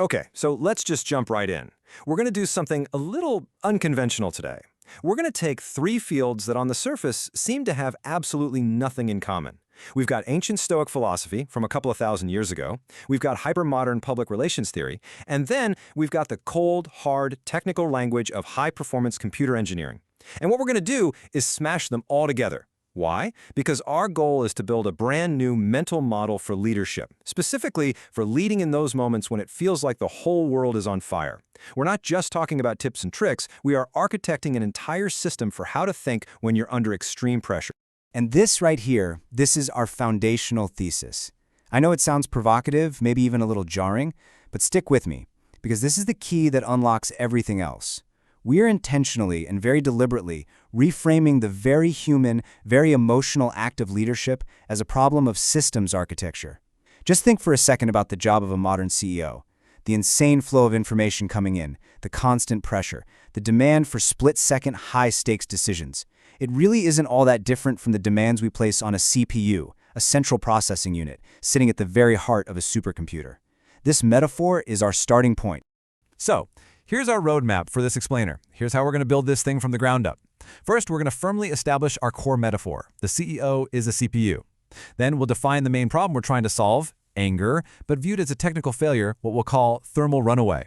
Okay, so let's just jump right in. We're going to do something a little unconventional today. We're going to take three fields that on the surface seem to have absolutely nothing in common. We've got ancient Stoic philosophy from a couple of thousand years ago, we've got hypermodern public relations theory, and then we've got the cold, hard, technical language of high-performance computer engineering. And what we're going to do is smash them all together. Why? Because our goal is to build a brand new mental model for leadership, specifically for leading in those moments when it feels like the whole world is on fire. We're not just talking about tips and tricks, we are architecting an entire system for how to think when you're under extreme pressure. And this right here, this is our foundational thesis. I know it sounds provocative, maybe even a little jarring, but stick with me, because this is the key that unlocks everything else. We are intentionally and very deliberately reframing the very human, very emotional act of leadership as a problem of systems architecture. Just think for a second about the job of a modern CEO. The insane flow of information coming in, the constant pressure, the demand for split-second high-stakes decisions. It really isn't all that different from the demands we place on a CPU, a central processing unit, sitting at the very heart of a supercomputer. This metaphor is our starting point. So, here's our roadmap for this explainer. Here's how we're going to build this thing from the ground up. First, we're going to firmly establish our core metaphor. The CEO is a CPU. Then we'll define the main problem we're trying to solve, anger, but viewed as a technical failure, what we'll call thermal runaway.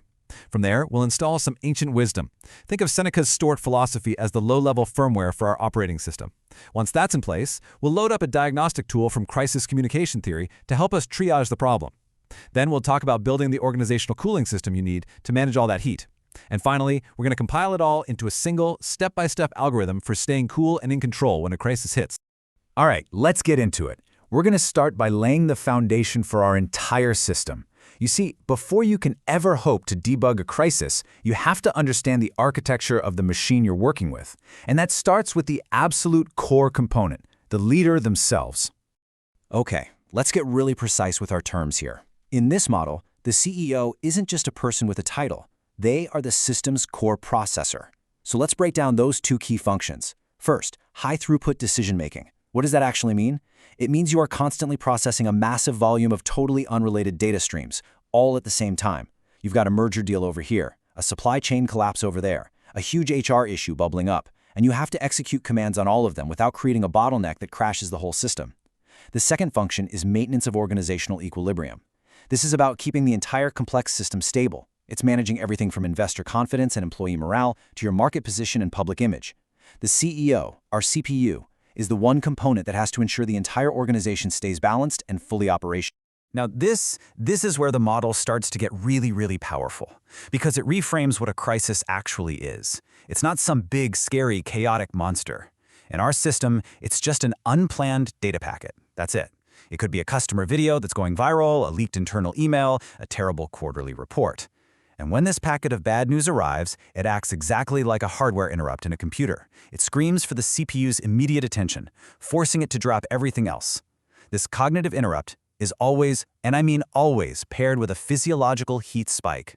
From there, we'll install some ancient wisdom. Think of Seneca's Stoic philosophy as the low-level firmware for our operating system. Once that's in place, we'll load up a diagnostic tool from crisis communication theory to help us triage the problem. Then we'll talk about building the organizational cooling system you need to manage all that heat. And finally, we're going to compile it all into a single, step-by-step algorithm for staying cool and in control when a crisis hits. All right, let's get into it. We're going to start by laying the foundation for our entire system. You see, before you can ever hope to debug a crisis, you have to understand the architecture of the machine you're working with. And that starts with the absolute core component, the leader themselves. Okay, let's get really precise with our terms here. In this model, the CEO isn't just a person with a title. They are the system's core processor. So let's break down those two key functions. First, high-throughput decision-making. What does that actually mean? It means you are constantly processing a massive volume of totally unrelated data streams, all at the same time. You've got a merger deal over here, a supply chain collapse over there, a huge HR issue bubbling up, and you have to execute commands on all of them without creating a bottleneck that crashes the whole system. The second function is maintenance of organizational equilibrium. This is about keeping the entire complex system stable. It's managing everything from investor confidence and employee morale to your market position and public image. The CEO, our CPU, is the one component that has to ensure the entire organization stays balanced and fully operational. Now this is where the model starts to get really powerful, because it reframes what a crisis actually is. It's not some big, scary, chaotic monster. In our system, it's just an unplanned data packet. That's it. It could be a customer video that's going viral, a leaked internal email, a terrible quarterly report. And when this packet of bad news arrives, it acts exactly like a hardware interrupt in a computer. It screams for the CPU's immediate attention, forcing it to drop everything else. This cognitive interrupt is always, and I mean always, paired with a physiological heat spike.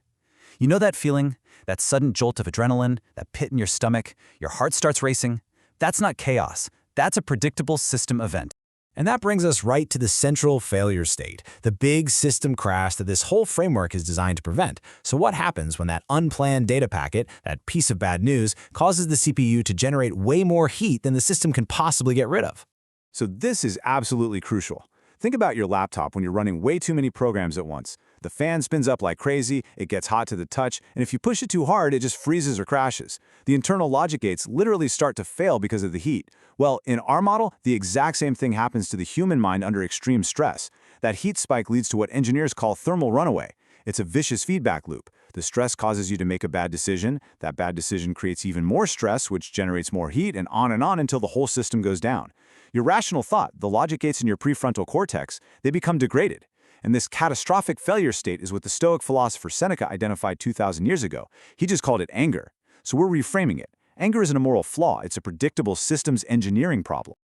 You know that feeling? That sudden jolt of adrenaline, that pit in your stomach, your heart starts racing? That's not chaos. That's a predictable system event. And that brings us right to the central failure state, the big system crash that this whole framework is designed to prevent. So what happens when that unplanned data packet, that piece of bad news, causes the CPU to generate way more heat than the system can possibly get rid of? So this is absolutely crucial. Think about your laptop when you're running way too many programs at once. The fan spins up like crazy, it gets hot to the touch, and if you push it too hard, it just freezes or crashes. The internal logic gates literally start to fail because of the heat. Well, in our model, the exact same thing happens to the human mind under extreme stress. That heat spike leads to what engineers call thermal runaway. It's a vicious feedback loop. The stress causes you to make a bad decision. That bad decision creates even more stress, which generates more heat, and on until the whole system goes down. Your rational thought, the logic gates in your prefrontal cortex, they become degraded. And this catastrophic failure state is what the Stoic philosopher Seneca identified 2,000 years ago. He just called it anger. So we're reframing it. Anger isn't a moral flaw, it's a predictable systems engineering problem.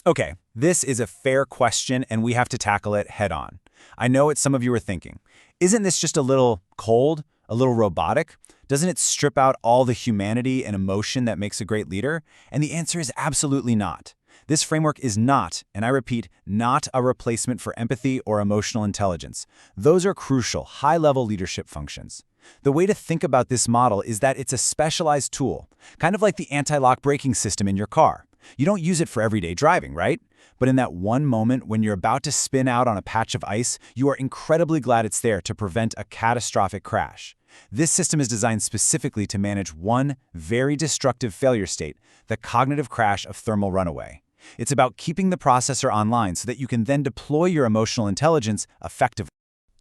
Okay, this is a fair question and we have to tackle it head on. I know what some of you are thinking. Isn't this just a little cold, a little robotic? Doesn't it strip out all the humanity and emotion that makes a great leader? And the answer is absolutely not. This framework is not, and I repeat, not a replacement for empathy or emotional intelligence. Those are crucial, high-level leadership functions. The way to think about this model is that it's a specialized tool, kind of like the anti-lock braking system in your car. You don't use it for everyday driving, right? But in that one moment when you're about to spin out on a patch of ice, you are incredibly glad it's there to prevent a catastrophic crash. This system is designed specifically to manage one very destructive failure state, the cognitive crash of thermal runaway. It's about keeping the processor online so that you can then deploy your emotional intelligence effectively.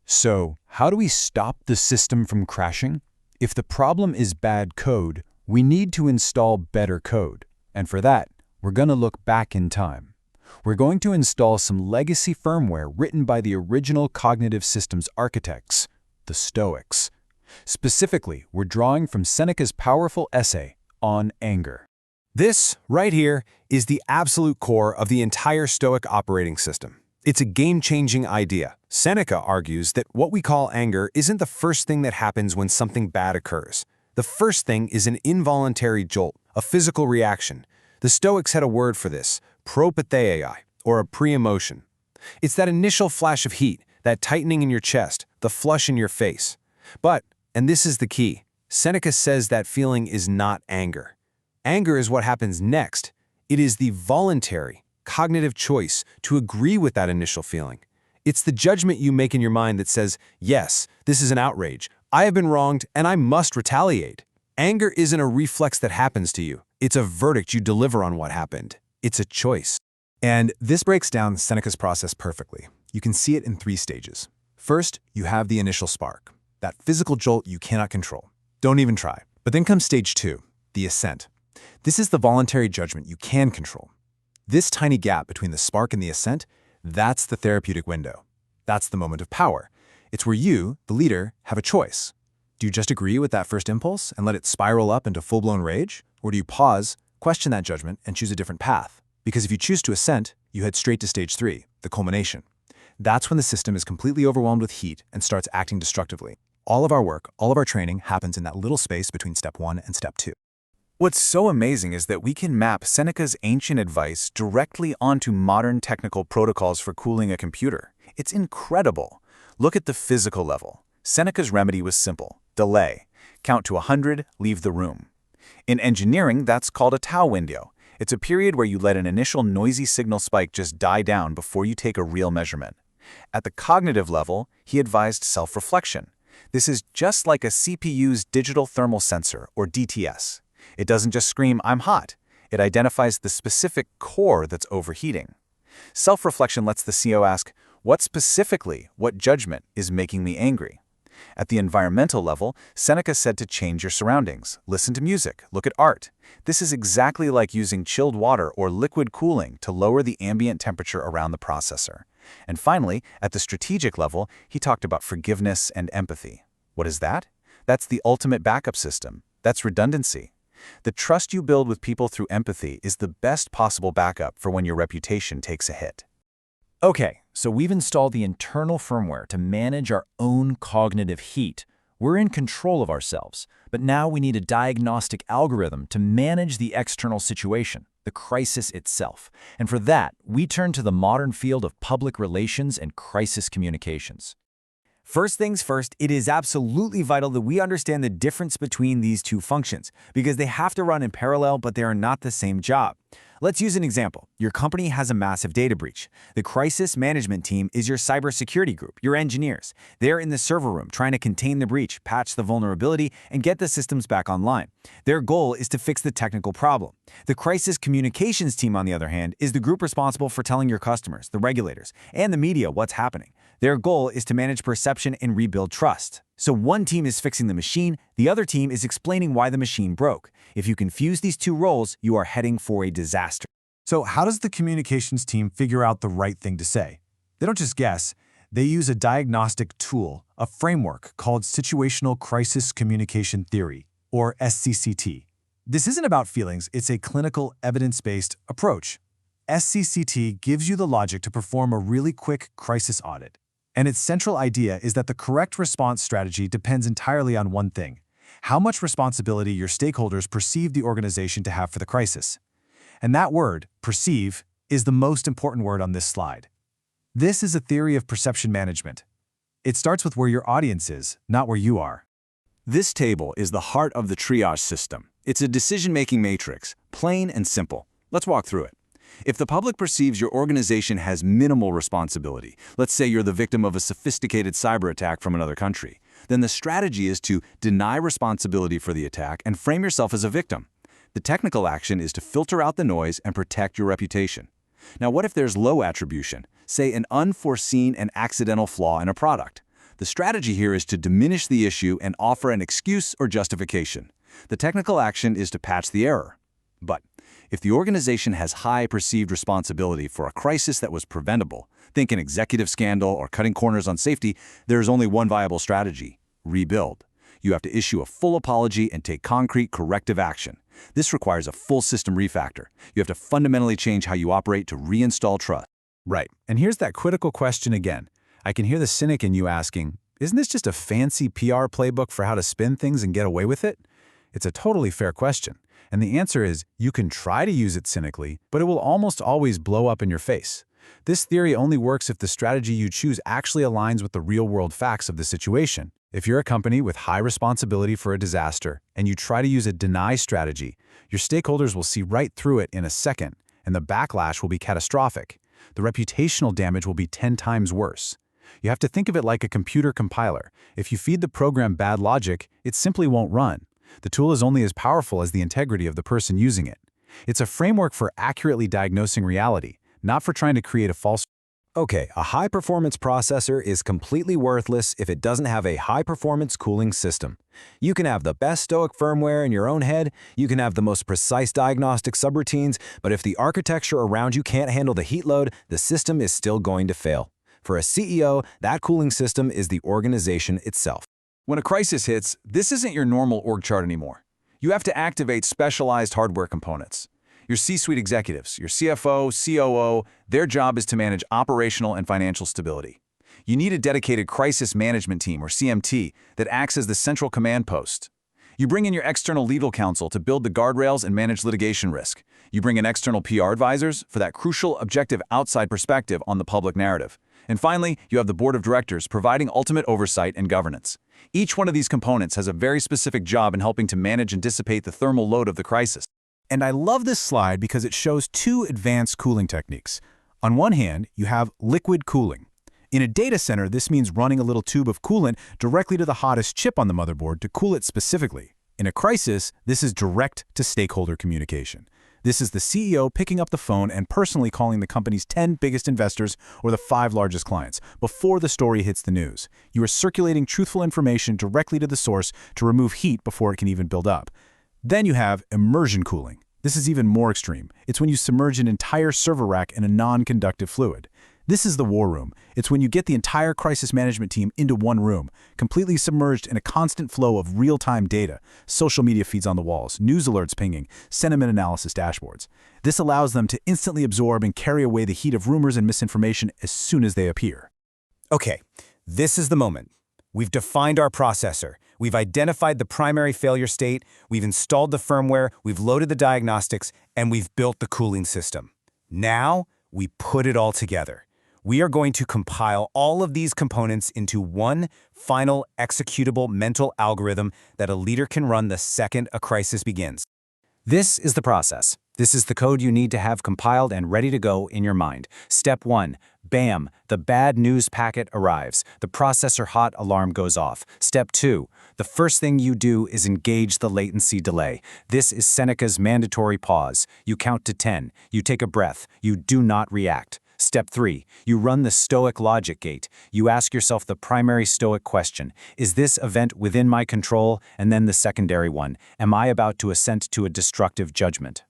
So, how do we stop the system from crashing? If the problem is bad code, we need to install better code. And for that, we're going to look back in time. We're going to install some legacy firmware written by the original cognitive systems architects, the Stoics. Specifically, we're drawing from Seneca's powerful essay on anger. This, right here, is the absolute core of the entire Stoic operating system. It's a game-changing idea. Seneca argues that what we call anger isn't the first thing that happens when something bad occurs. The first thing is an involuntary jolt, a physical reaction. The Stoics had a word for this, propatheiai, or a pre-emotion. It's that initial flash of heat, that tightening in your chest, the flush in your face. But, and this is the key, Seneca says that feeling is not anger. Anger is what happens next. It is the voluntary, cognitive choice to agree with that initial feeling. It's the judgment you make in your mind that says, yes, this is an outrage. I have been wronged and I must retaliate. Anger isn't a reflex that happens to you. It's a verdict you deliver on what happened. It's a choice. And this breaks down Seneca's process perfectly. You can see it in 3 stages. First, you have the initial spark, that physical jolt you cannot control. Don't even try. But then comes stage 2, the ascent. This is the voluntary judgment you can control. This tiny gap between the spark and the ascent, that's the therapeutic window. That's the moment of power. It's where you, the leader, have a choice. Do you just agree with that first impulse and let it spiral up into full-blown rage? Or do you pause, question that judgment, and choose a different path? Because if you choose to ascent, you head straight to stage 3, the culmination. That's when the system is completely overwhelmed with heat and starts acting destructively. All of our work, all of our training happens in that little space between step 1 and step 2. What's so amazing is that we can map Seneca's ancient advice directly onto modern technical protocols for cooling a computer. It's incredible. Look at the physical level. Seneca's remedy was simple. Delay. Count to 100, leave the room. In engineering, that's called a tau window. It's a period where you let an initial noisy signal spike just die down before you take a real measurement. At the cognitive level, he advised self-reflection. This is just like a CPU's digital thermal sensor, or DTS. It doesn't just scream, "I'm hot." It identifies the specific core that's overheating. Self-reflection lets the CO ask, what judgment is making me angry? At the environmental level, Seneca said to change your surroundings, listen to music, look at art. This is exactly like using chilled water or liquid cooling to lower the ambient temperature around the processor. And finally, at the strategic level, he talked about forgiveness and empathy. What is that? That's the ultimate backup system. That's redundancy. The trust you build with people through empathy is the best possible backup for when your reputation takes a hit. Okay, so we've installed the internal firmware to manage our own cognitive heat. We're in control of ourselves, but now we need a diagnostic algorithm to manage the external situation, the crisis itself. And for that, we turn to the modern field of public relations and crisis communications. First things first, it is absolutely vital that we understand the difference between these two functions, because they have to run in parallel, but they are not the same job. Let's use an example. Your company has a massive data breach. The crisis management team is your cybersecurity group, your engineers. They're in the server room trying to contain the breach, patch the vulnerability, and get the systems back online. Their goal is to fix the technical problem. The crisis communications team, on the other hand, is the group responsible for telling your customers, the regulators, and the media what's happening. Their goal is to manage perception and rebuild trust. So one team is fixing the machine, the other team is explaining why the machine broke. If you confuse these two roles, you are heading for a disaster. So how does the communications team figure out the right thing to say? They don't just guess. They use a diagnostic tool, a framework called Situational Crisis Communication Theory, or SCCT. This isn't about feelings, it's a clinical, evidence-based approach. SCCT gives you the logic to perform a really quick crisis audit. And its central idea is that the correct response strategy depends entirely on one thing: how much responsibility your stakeholders perceive the organization to have for the crisis. And that word, perceive, is the most important word on this slide. This is a theory of perception management. It starts with where your audience is, not where you are. This table is the heart of the triage system. It's a decision-making matrix, plain and simple. Let's walk through it. If the public perceives your organization has minimal responsibility, let's say you're the victim of a sophisticated cyber attack from another country, then the strategy is to deny responsibility for the attack and frame yourself as a victim. The technical action is to filter out the noise and protect your reputation. Now, what if there's low attribution, say an unforeseen and accidental flaw in a product? The strategy here is to diminish the issue and offer an excuse or justification. The technical action is to patch the error. But if the organization has high perceived responsibility for a crisis that was preventable, think an executive scandal or cutting corners on safety, there is only one viable strategy: rebuild. You have to issue a full apology and take concrete corrective action. This requires a full system refactor. You have to fundamentally change how you operate to reinstall trust. Right, and here's that critical question again. I can hear the cynic in you asking, isn't this just a fancy PR playbook for how to spin things and get away with it? It's a totally fair question. And the answer is, you can try to use it cynically, but it will almost always blow up in your face. This theory only works if the strategy you choose actually aligns with the real-world facts of the situation. If you're a company with high responsibility for a disaster and you try to use a deny strategy, your stakeholders will see right through it in a second, and the backlash will be catastrophic. The reputational damage will be 10 times worse. You have to think of it like a computer compiler. If you feed the program bad logic, it simply won't run. The tool is only as powerful as the integrity of the person using it. It's a framework for accurately diagnosing reality, not for trying to create a false. Okay, a high-performance processor is completely worthless if it doesn't have a high-performance cooling system. You can have the best Stoic firmware in your own head, you can have the most precise diagnostic subroutines, but if the architecture around you can't handle the heat load, the system is still going to fail. For a CEO, that cooling system is the organization itself. When a crisis hits, this isn't your normal org chart anymore. You have to activate specialized hardware components. Your C-suite executives, your CFO, COO, their job is to manage operational and financial stability. You need a dedicated crisis management team, or CMT, that acts as the central command post. You bring in your external legal counsel to build the guardrails and manage litigation risk. You bring in external PR advisors for that crucial, objective outside perspective on the public narrative. And finally, you have the board of directors providing ultimate oversight and governance. Each one of these components has a very specific job in helping to manage and dissipate the thermal load of the crisis. And I love this slide because it shows two advanced cooling techniques. On one hand, you have liquid cooling. In a data center, this means running a little tube of coolant directly to the hottest chip on the motherboard to cool it specifically. In a crisis, this is direct to stakeholder communication. This is the CEO picking up the phone and personally calling the company's 10 biggest investors or the 5 largest clients before the story hits the news. You are circulating truthful information directly to the source to remove heat before it can even build up. Then you have immersion cooling. This is even more extreme. It's when you submerge an entire server rack in a non-conductive fluid. This is the war room. It's when you get the entire crisis management team into one room, completely submerged in a constant flow of real-time data, social media feeds on the walls, news alerts pinging, sentiment analysis dashboards. This allows them to instantly absorb and carry away the heat of rumors and misinformation as soon as they appear. Okay, this is the moment. We've defined our processor. We've identified the primary failure state, we've installed the firmware, we've loaded the diagnostics, and we've built the cooling system. Now, we put it all together. We are going to compile all of these components into one final executable mental algorithm that a leader can run the second a crisis begins. This is the process. This is the code you need to have compiled and ready to go in your mind. Step 1. Bam! The bad news packet arrives. The processor hot alarm goes off. Step 2. The first thing you do is engage the latency delay. This is Seneca's mandatory pause. You count to 10. You take a breath. You do not react. Step 3. You run the Stoic logic gate. You ask yourself the primary Stoic question. Is this event within my control? And then the secondary one. Am I about to assent to a destructive judgment?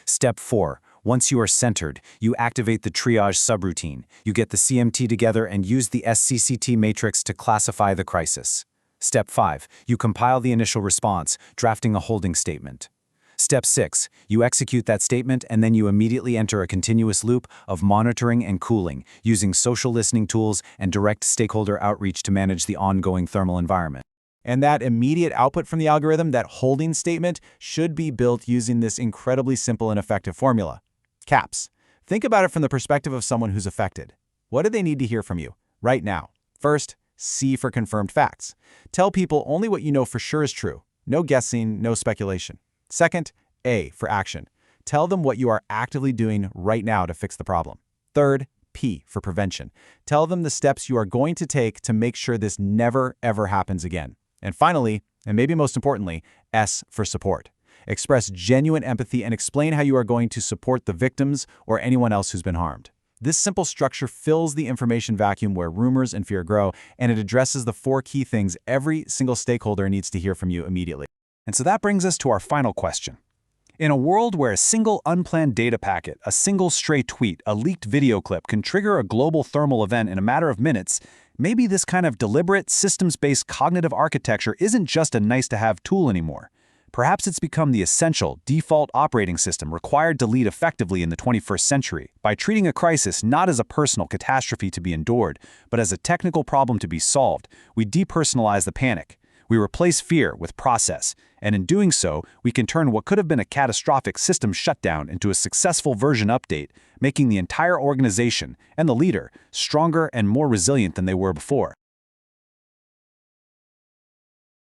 Step 4. Once you are centered, you activate the triage subroutine. You get the CMT together and use the SCCT matrix to classify the crisis. Step 5. You compile the initial response, drafting a holding statement. Step 6. You execute that statement and then you immediately enter a continuous loop of monitoring and cooling, using social listening tools and direct stakeholder outreach to manage the ongoing thermal environment. And that immediate output from the algorithm, that holding statement, should be built using this incredibly simple and effective formula. CAPS. Think about it from the perspective of someone who's affected. What do they need to hear from you right now? First, C for confirmed facts. Tell people only what you know for sure is true. No guessing, no speculation. Second, A for action. Tell them what you are actively doing right now to fix the problem. Third, P for prevention. Tell them the steps you are going to take to make sure this never, ever happens again. And finally, and maybe most importantly, S for support. Express genuine empathy and explain how you are going to support the victims or anyone else who's been harmed. This simple structure fills the information vacuum where rumors and fear grow, and it addresses the 4 key things every single stakeholder needs to hear from you immediately. And so that brings us to our final question. In a world where a single unplanned data packet, a single stray tweet, a leaked video clip can trigger a global thermal event in a matter of minutes, maybe this kind of deliberate, systems-based cognitive architecture isn't just a nice-to-have tool anymore. Perhaps it's become the essential, default operating system required to lead effectively in the 21st century, by treating a crisis not as a personal catastrophe to be endured, but as a technical problem to be solved. We depersonalize the panic. We replace fear with process, and in doing so, we can turn what could have been a catastrophic system shutdown into a successful version update, making the entire organization and the leader stronger and more resilient than they were before.